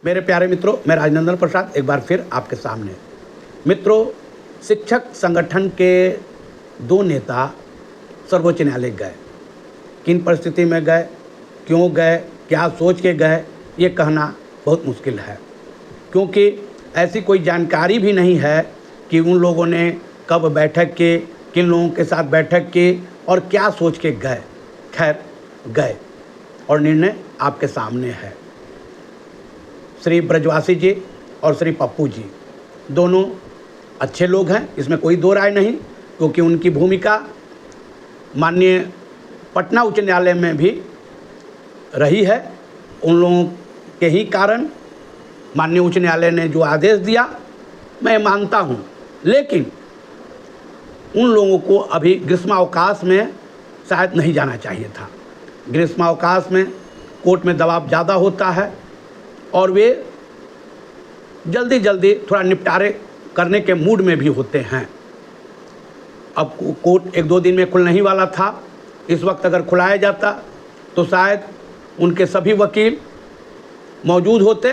मेरे प्यारे मित्रों, मैं राजनंदन प्रसाद एक बार फिर आपके सामने। मित्रों, शिक्षक संगठन के दो नेता सर्वोच्च न्यायालय गए। किन परिस्थिति में गए, क्यों गए, क्या सोच के गए, ये कहना बहुत मुश्किल है, क्योंकि ऐसी कोई जानकारी भी नहीं है कि उन लोगों ने कब बैठक की, किन लोगों के साथ बैठक की और क्या सोच के गए। खैर, गए और निर्णय आपके सामने है। श्री ब्रजवासी जी और श्री पप्पू जी दोनों अच्छे लोग हैं, इसमें कोई दो राय नहीं, क्योंकि उनकी भूमिका माननीय पटना उच्च न्यायालय में भी रही है। उन लोगों के ही कारण माननीय उच्च न्यायालय ने जो आदेश दिया, मैं मानता हूँ, लेकिन उन लोगों को अभी ग्रीष्मावकाश में शायद नहीं जाना चाहिए था। ग्रीष्मावकाश में कोर्ट में दबाव ज़्यादा होता है और वे जल्दी जल्दी थोड़ा निपटारे करने के मूड में भी होते हैं। अब कोर्ट एक दो दिन में खुलने ही वाला था। इस वक्त अगर खुलाया जाता तो शायद उनके सभी वकील मौजूद होते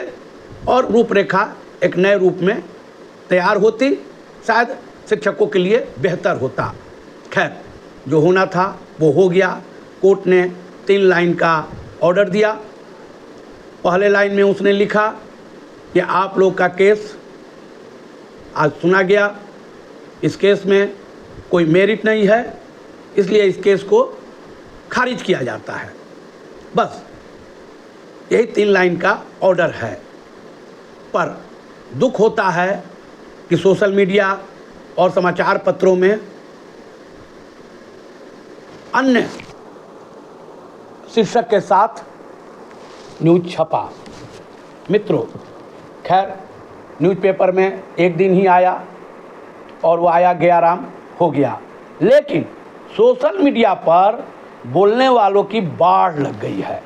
और रूपरेखा एक नए रूप में तैयार होती, शायद शिक्षकों के लिए बेहतर होता। खैर, जो होना था वो हो गया। कोर्ट ने 3 लाइन का ऑर्डर दिया। पहले लाइन में उसने लिखा कि आप लोग का केस आज सुना गया, इस केस में कोई मेरिट नहीं है, इसलिए इस केस को खारिज किया जाता है। बस यही 3 लाइन का ऑर्डर है। पर दुख होता है कि सोशल मीडिया और समाचार पत्रों में अन्य शीर्षक के साथ न्यूज़ छपा। मित्रों, खैर, न्यूज़पेपर में एक दिन ही आया और वो आया गया, आराम हो गया, लेकिन सोशल मीडिया पर बोलने वालों की बाढ़ लग गई है।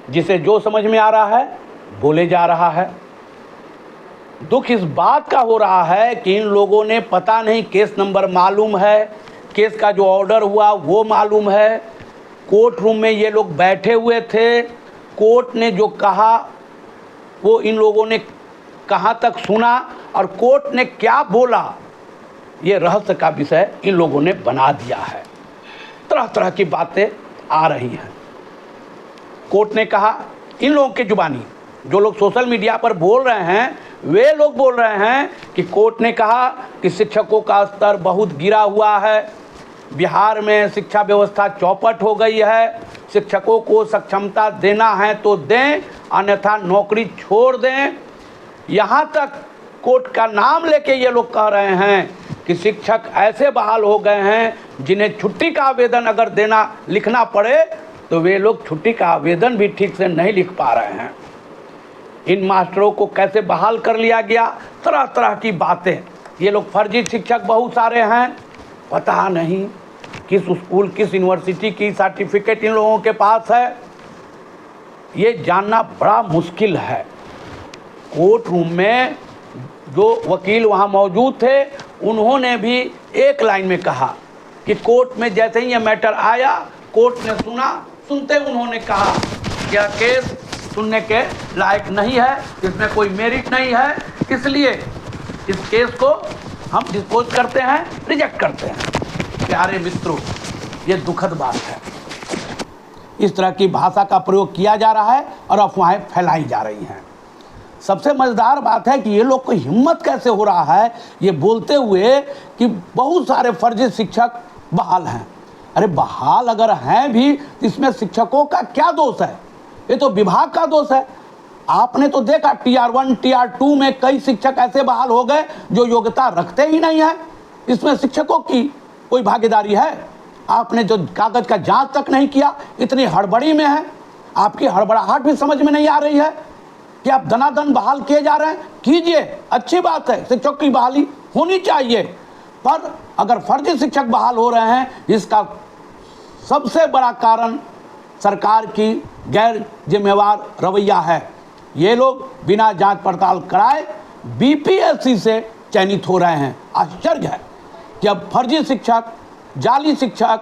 जिसे जो समझ में आ रहा है बोले जा रहा है। दुख इस बात का हो रहा है कि इन लोगों ने पता नहीं केस नंबर मालूम है, केस का जो ऑर्डर हुआ वो मालूम है, कोर्ट रूम में ये लोग बैठे हुए थे, कोर्ट ने जो कहा वो इन लोगों ने कहाँ तक सुना और कोर्ट ने क्या बोला, ये रहस्य का विषय इन लोगों ने बना दिया है। तरह तरह की बातें आ रही हैं। कोर्ट ने कहा, इन लोगों के जुबानी जो लोग सोशल मीडिया पर बोल रहे हैं, वे लोग बोल रहे हैं कि कोर्ट ने कहा कि शिक्षकों का स्तर बहुत गिरा हुआ है, बिहार में शिक्षा व्यवस्था चौपट हो गई है, शिक्षकों को सक्षमता देना है तो दें, अन्यथा नौकरी छोड़ दें। यहाँ तक कोर्ट का नाम लेके ये लोग कह रहे हैं कि शिक्षक ऐसे बहाल हो गए हैं जिन्हें छुट्टी का आवेदन अगर लिखना पड़े तो वे लोग छुट्टी का आवेदन भी ठीक से नहीं लिख पा रहे हैं। इन मास्टरों को कैसे बहाल कर लिया गया, तरह तरह की बातें। ये लोग फर्जी शिक्षक बहुत सारे हैं, पता नहीं किस स्कूल किस यूनिवर्सिटी की सर्टिफिकेट इन लोगों के पास है, ये जानना बड़ा मुश्किल है। कोर्ट रूम में जो वकील वहाँ मौजूद थे, उन्होंने भी एक लाइन में कहा कि कोर्ट में जैसे ही ये मैटर आया, कोर्ट ने सुना, सुनते उन्होंने कहा कि यह केस सुनने के लायक नहीं है, इसमें कोई मेरिट नहीं है, इसलिए इस केस को हम डिस्पोज करते हैं, रिजेक्ट करते हैं। प्यारे मित्रों, ये दुखद बात है। इस तरह की भाषा का प्रयोग किया जा रहा है और अफवाहें फैलाई जा रही हैं। सबसे मज़ेदार बात है कि ये लोग को हिम्मत कैसे हो रहा है ये बोलते हुए कि बहुत सारे फर्जी शिक्षक बहाल हैं। अरे बहाल अगर हैं भी, इसमें शिक्षकों का क्या दोष है? ये तो विभाग का दोष है। आपने तो देखा TR1 TR2 में कई शिक्षक ऐसे बहाल हो गए जो योग्यता रखते ही नहीं है। इसमें शिक्षकों की कोई भागीदारी है? आपने जो कागज का जांच तक नहीं किया, इतनी हड़बड़ी में है। आपकी हड़बड़ाहट भी समझ में नहीं आ रही है कि आप दनादन बहाल किए जा रहे हैं। कीजिए, अच्छी बात है, शिक्षक की बहाली होनी चाहिए, पर अगर फर्जी शिक्षक बहाल हो रहे हैं, इसका सबसे बड़ा कारण सरकार की गैर जिम्मेवार रवैया है। ये लोग बिना जांच पड़ताल कराए BPSC से चयनित हो रहे हैं। आश्चर्य है कि अब फर्जी शिक्षक, जाली शिक्षक,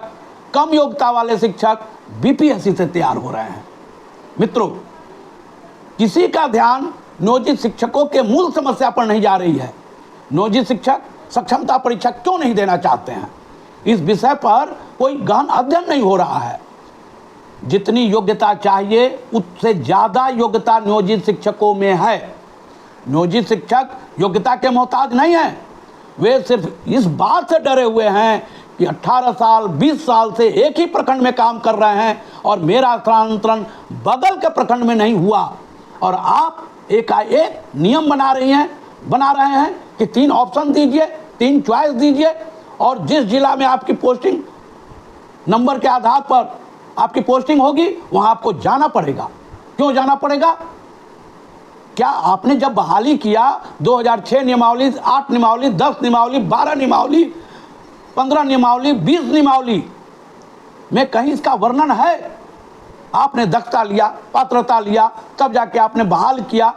कम योग्यता वाले शिक्षक BPSC से तैयार हो रहे हैं। मित्रों, किसी का ध्यान नियोजित शिक्षकों के मूल समस्या पर नहीं जा रही है। नियोजित शिक्षक सक्षमता परीक्षा क्यों नहीं देना चाहते हैं, इस विषय पर कोई गहन अध्ययन नहीं हो रहा है। जितनी योग्यता चाहिए उससे ज़्यादा योग्यता नियोजित शिक्षकों में है। नियोजित शिक्षक योग्यता के मोहताज नहीं हैं, वे सिर्फ इस बात से डरे हुए हैं कि 18 साल 20 साल से एक ही प्रखंड में काम कर रहे हैं और मेरा स्थानांतरण बगल के प्रखंड में नहीं हुआ, और आप एकाएक नियम बना रहे हैं कि 3 ऑप्शन दीजिए, 3 चॉइस दीजिए, और जिस जिला में आपकी पोस्टिंग नंबर के आधार पर आपकी पोस्टिंग होगी वहां आपको जाना पड़ेगा। क्यों जाना पड़ेगा? क्या आपने जब बहाली किया 2006 नियमावली, 8 नियमावली, 10 नियमावली, 12 नियमावली, 15 नियमावली, 20 नियमावली में कहीं इसका वर्णन है? आपने दक्षता लिया, पात्रता लिया, तब जाके आपने बहाल किया।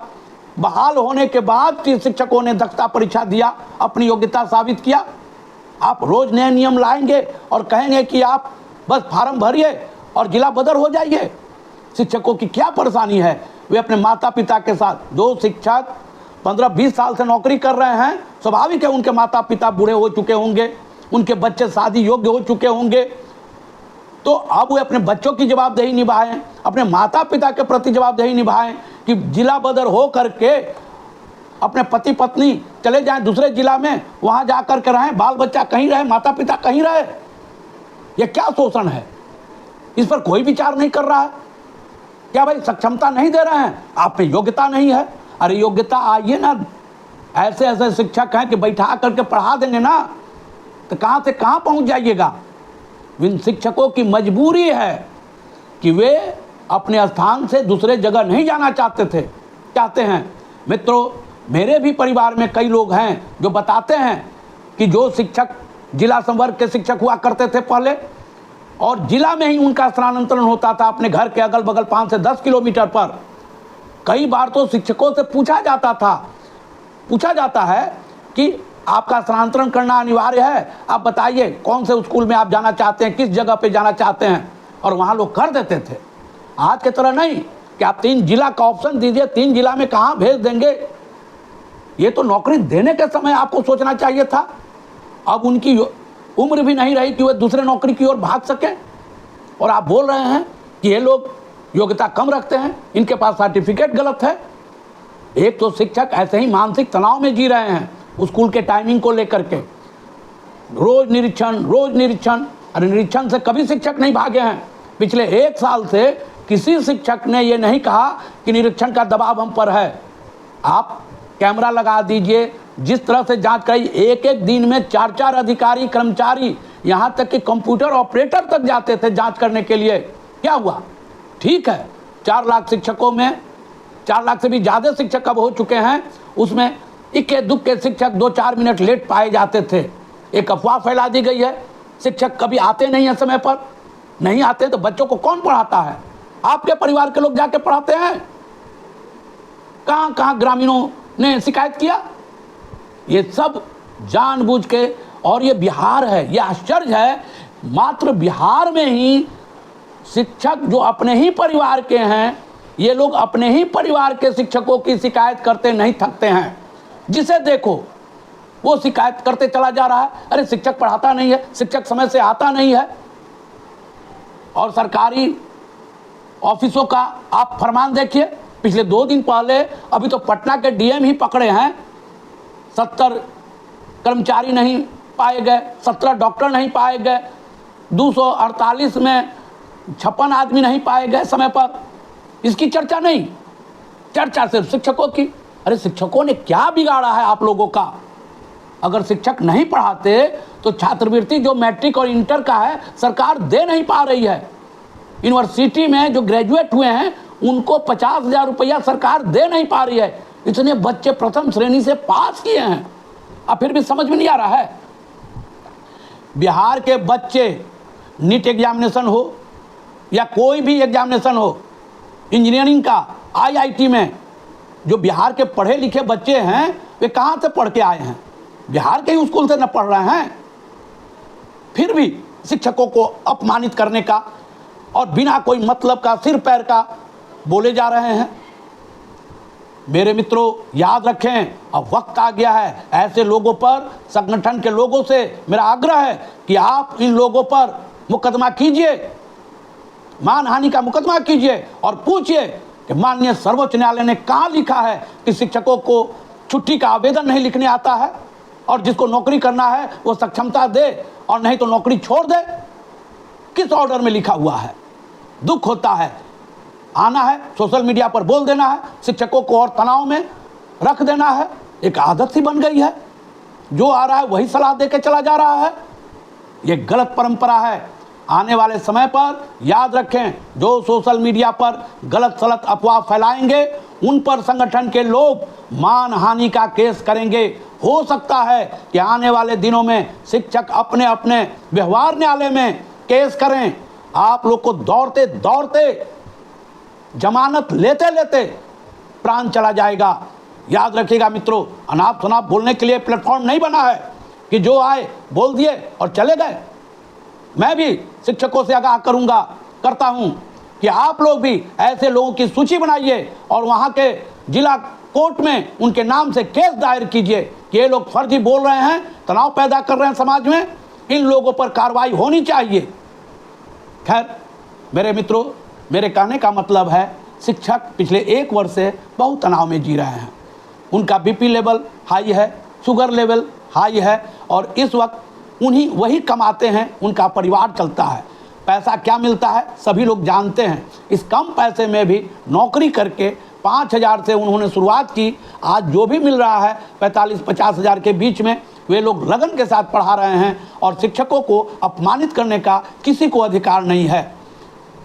बहाल होने के बाद शिक्षकों ने दक्षता परीक्षा दिया, अपनी योग्यता साबित किया। आप रोज नए नियम लाएंगे और कहेंगे कि आप बस फार्म भरिए और जिला बदर हो जाइए। शिक्षकों की क्या परेशानी है? वे अपने माता पिता के साथ, जो शिक्षक 15-20 साल से नौकरी कर रहे हैं, स्वाभाविक है उनके माता पिता बूढ़े हो चुके होंगे, उनके बच्चे शादी योग्य हो चुके होंगे, तो अब वे अपने बच्चों की जवाबदेही निभाएं, अपने माता पिता के प्रति जवाबदेही निभाएं कि जिला बदर हो करके अपने पति पत्नी चले जाएं दूसरे जिला में, वहां जाकर के रहें, बाल बच्चा कहीं रहे, माता पिता कहीं रहे। यह क्या शोषण है? इस पर कोई विचार नहीं कर रहा है। क्या भाई सक्षमता नहीं दे रहे हैं? आप में योग्यता नहीं है? अरे योग्यता आइए ना। ऐसे ऐसे शिक्षक हैं कि बैठा करके पढ़ा देंगे ना, तो कहां से कहां पहुंच जाइएगा। इन शिक्षकों की मजबूरी है कि वे अपने स्थान से दूसरे जगह नहीं जाना चाहते हैं। मित्रों, मेरे भी परिवार में कई लोग हैं जो बताते हैं कि जो शिक्षक जिला संवर्ग के शिक्षक हुआ करते थे पहले, और जिला में ही उनका स्थानांतरण होता था अपने घर के अगल बगल 5 से 10 किलोमीटर पर। कई बार तो शिक्षकों से पूछा जाता है कि आपका स्थानांतरण करना अनिवार्य है, आप बताइए कौन से स्कूल में आप जाना चाहते हैं, किस जगह पे जाना चाहते हैं, और वहाँ लोग कर देते थे। आज की तरह नहीं कि आप 3 जिला का ऑप्शन दीजिए, 3 जिला में कहाँ भेज देंगे। ये तो नौकरी देने के समय आपको सोचना चाहिए था। अब उनकी उम्र भी नहीं रही कि वे दूसरे नौकरी की ओर भाग सकें, और आप बोल रहे हैं कि ये लोग योग्यता कम रखते हैं, इनके पास सर्टिफिकेट गलत है। एक तो शिक्षक ऐसे ही मानसिक तनाव में जी रहे हैं स्कूल के टाइमिंग को लेकर के। रोज निरीक्षण। अरे निरीक्षण से कभी शिक्षक नहीं भागे हैं। पिछले 1 साल से किसी शिक्षक ने ये नहीं कहा कि निरीक्षण का दबाव हम पर है। आप कैमरा लगा दीजिए, जिस तरह से जांच कराई, एक दिन में 4 अधिकारी कर्मचारी, यहाँ तक कि कंप्यूटर ऑपरेटर तक जाते थे जांच करने के लिए। क्या हुआ? ठीक है, 4 लाख शिक्षकों में 4 लाख से भी ज़्यादा शिक्षक अब हो चुके हैं, उसमें इक्के दुक्के शिक्षक 2-4 मिनट लेट पाए जाते थे। एक अफवाह फैला दी गई है, शिक्षक कभी आते नहीं हैं समय पर। नहीं आते तो बच्चों को कौन पढ़ाता है? आपके परिवार के लोग जाके पढ़ाते हैं। कहाँ ग्रामीणों ने शिकायत किया? ये सब जानबूझ के, और ये बिहार है, ये आश्चर्य है, मात्र बिहार में ही शिक्षक जो अपने ही परिवार के हैं, ये लोग अपने ही परिवार के शिक्षकों की शिकायत करते नहीं थकते हैं। जिसे देखो वो शिकायत करते चला जा रहा है, अरे शिक्षक पढ़ाता नहीं है, शिक्षक समय से आता नहीं है। और सरकारी ऑफिसों का आप फरमान देखिए, पिछले 2 दिन पहले अभी तो पटना के डीएम ही पकड़े हैं, 70 कर्मचारी नहीं पाए गए, 17 डॉक्टर नहीं पाए गए, 248 में 56 आदमी नहीं पाए गए समय पर। इसकी चर्चा नहीं, चर्चा सिर्फ शिक्षकों की। अरे शिक्षकों ने क्या बिगाड़ा है आप लोगों का? अगर शिक्षक नहीं पढ़ाते तो छात्रवृत्ति जो मैट्रिक और इंटर का है सरकार दे नहीं पा रही है। यूनिवर्सिटी में जो ग्रेजुएट हुए हैं उनको 50,000 रुपया सरकार दे नहीं पा रही है। इतने बच्चे प्रथम श्रेणी से पास किए हैं, अब फिर भी समझ में नहीं आ रहा है। बिहार के बच्चे नीट एग्जामिनेशन हो या कोई भी एग्जामिनेशन हो, इंजीनियरिंग का, आईआईटी में जो बिहार के पढ़े लिखे बच्चे हैं वे कहाँ से पढ़ के आए हैं? बिहार के ही स्कूल से न पढ़ रहे हैं। फिर भी शिक्षकों को अपमानित करने का और बिना कोई मतलब का, सिर पैर का बोले जा रहे हैं। मेरे मित्रों याद रखें, अब वक्त आ गया है, ऐसे लोगों पर, संगठन के लोगों से मेरा आग्रह है कि आप इन लोगों पर मुकदमा कीजिए, मानहानि का मुकदमा कीजिए और पूछिए कि माननीय सर्वोच्च न्यायालय ने कहाँ लिखा है कि शिक्षकों को छुट्टी का आवेदन नहीं लिखने आता है, और जिसको नौकरी करना है वो सक्षमता दे और नहीं तो नौकरी छोड़ दे। किस ऑर्डर में लिखा हुआ है? दुख होता है, आना है सोशल मीडिया पर बोल देना है, शिक्षकों को और तनाव में रख देना है। एक आदत सी बन गई है, जो आ रहा है वही सलाह देके चला जा रहा है। ये गलत परंपरा है। आने वाले समय पर याद रखें, जो सोशल मीडिया पर गलत सलत अफवाह फैलाएंगे उन पर संगठन के लोग मानहानि का केस करेंगे। हो सकता है कि आने वाले दिनों में शिक्षक अपने अपने व्यवहार न्यायालय में केस करें। आप लोग को दौड़ते दौड़ते, जमानत लेते लेते प्राण चला जाएगा। याद रखिएगा मित्रों, अनाप शनाप बोलने के लिए प्लेटफॉर्म नहीं बना है कि जो आए बोल दिए और चले गए। मैं भी शिक्षकों से आगाह करता हूं कि आप लोग भी ऐसे लोगों की सूची बनाइए और वहां के जिला कोर्ट में उनके नाम से केस दायर कीजिए कि ये लोग फर्जी बोल रहे हैं, तनाव पैदा कर रहे हैं समाज में, इन लोगों पर कार्रवाई होनी चाहिए। खैर मेरे मित्रों, मेरे कहने का मतलब है, शिक्षक पिछले 1 वर्ष से बहुत तनाव में जी रहे हैं। उनका बीपी लेवल हाई है, शुगर लेवल हाई है, और इस वक्त वही कमाते हैं, उनका परिवार चलता है। पैसा क्या मिलता है सभी लोग जानते हैं। इस कम पैसे में भी नौकरी करके 5,000 से उन्होंने शुरुआत की। आज जो भी मिल रहा है 45-50 हज़ार के बीच में वे लोग लगन के साथ पढ़ा रहे हैं, और शिक्षकों को अपमानित करने का किसी को अधिकार नहीं है।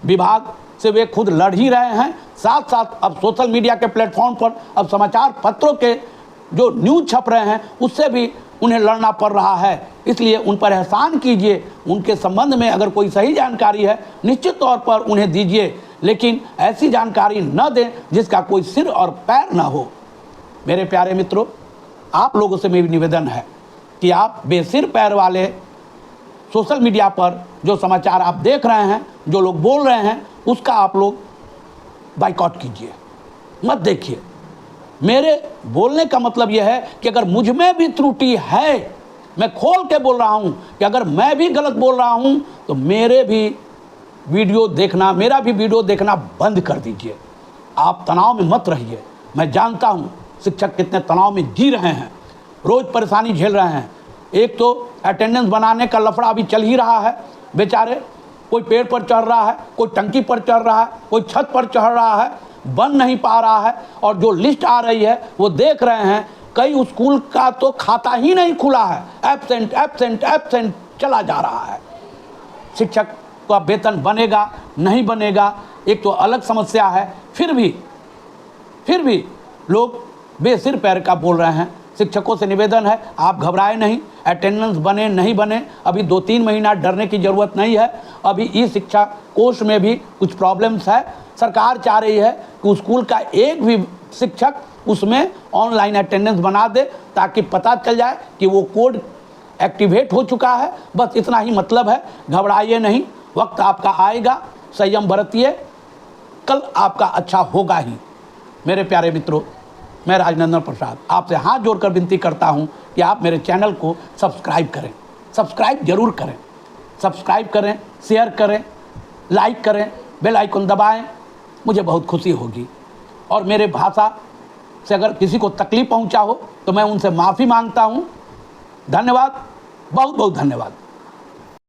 विभाग से वे खुद लड़ ही रहे हैं, साथ साथ अब सोशल मीडिया के प्लेटफॉर्म पर, अब समाचार पत्रों के जो न्यूज़ छप रहे हैं उससे भी उन्हें लड़ना पड़ रहा है। इसलिए उन पर एहसान कीजिए, उनके संबंध में अगर कोई सही जानकारी है निश्चित तौर पर उन्हें दीजिए, लेकिन ऐसी जानकारी न दें जिसका कोई सिर और पैर ना हो। मेरे प्यारे मित्रों, आप लोगों से मेरी निवेदन है कि आप बेसिर पैर वाले सोशल मीडिया पर जो समाचार आप देख रहे हैं, जो लोग बोल रहे हैं, उसका आप लोग बाइकआउट कीजिए, मत देखिए। मेरे बोलने का मतलब यह है कि अगर मुझ में भी त्रुटि है, मैं खोल के बोल रहा हूं कि अगर मैं भी गलत बोल रहा हूं तो मेरा भी वीडियो देखना बंद कर दीजिए। आप तनाव में मत रहिए। मैं जानता हूं शिक्षक कितने तनाव में जी रहे हैं, रोज़ परेशानी झेल रहे हैं। एक तो अटेंडेंस बनाने का लफड़ा अभी चल ही रहा है। बेचारे कोई पेड़ पर चढ़ रहा है, कोई टंकी पर चढ़ रहा है, कोई छत पर चढ़ रहा है, बन नहीं पा रहा है। और जो लिस्ट आ रही है वो देख रहे हैं, कई स्कूल का तो खाता ही नहीं खुला है, एब्सेंट एब्सेंट एब्सेंट चला जा रहा है। शिक्षक का वेतन बनेगा नहीं बनेगा एक तो अलग समस्या है। फिर भी लोग बेसिर पैर का बोल रहे हैं। शिक्षकों से निवेदन है, आप घबराए नहीं, अटेंडेंस बने नहीं बने अभी 2-3 महीना डरने की ज़रूरत नहीं है। अभी ई शिक्षा कोष में भी कुछ प्रॉब्लम्स है। सरकार चाह रही है कि स्कूल का एक भी शिक्षक उसमें ऑनलाइन अटेंडेंस बना दे, ताकि पता चल जाए कि वो कोड एक्टिवेट हो चुका है। बस इतना ही मतलब है। घबराइए नहीं, वक्त आपका आएगा, संयम बरतिए, कल आपका अच्छा होगा ही। मेरे प्यारे मित्रों, मैं राजनंदन प्रसाद आपसे हाथ जोड़कर विनती करता हूं कि आप मेरे चैनल को सब्सक्राइब करें। सब्सक्राइब जरूर करें, सब्सक्राइब करें, शेयर करें, लाइक करें, बेल आइकन दबाएं, मुझे बहुत खुशी होगी। और मेरे भाषा से अगर किसी को तकलीफ पहुंचा हो तो मैं उनसे माफ़ी मांगता हूं। धन्यवाद, बहुत बहुत धन्यवाद।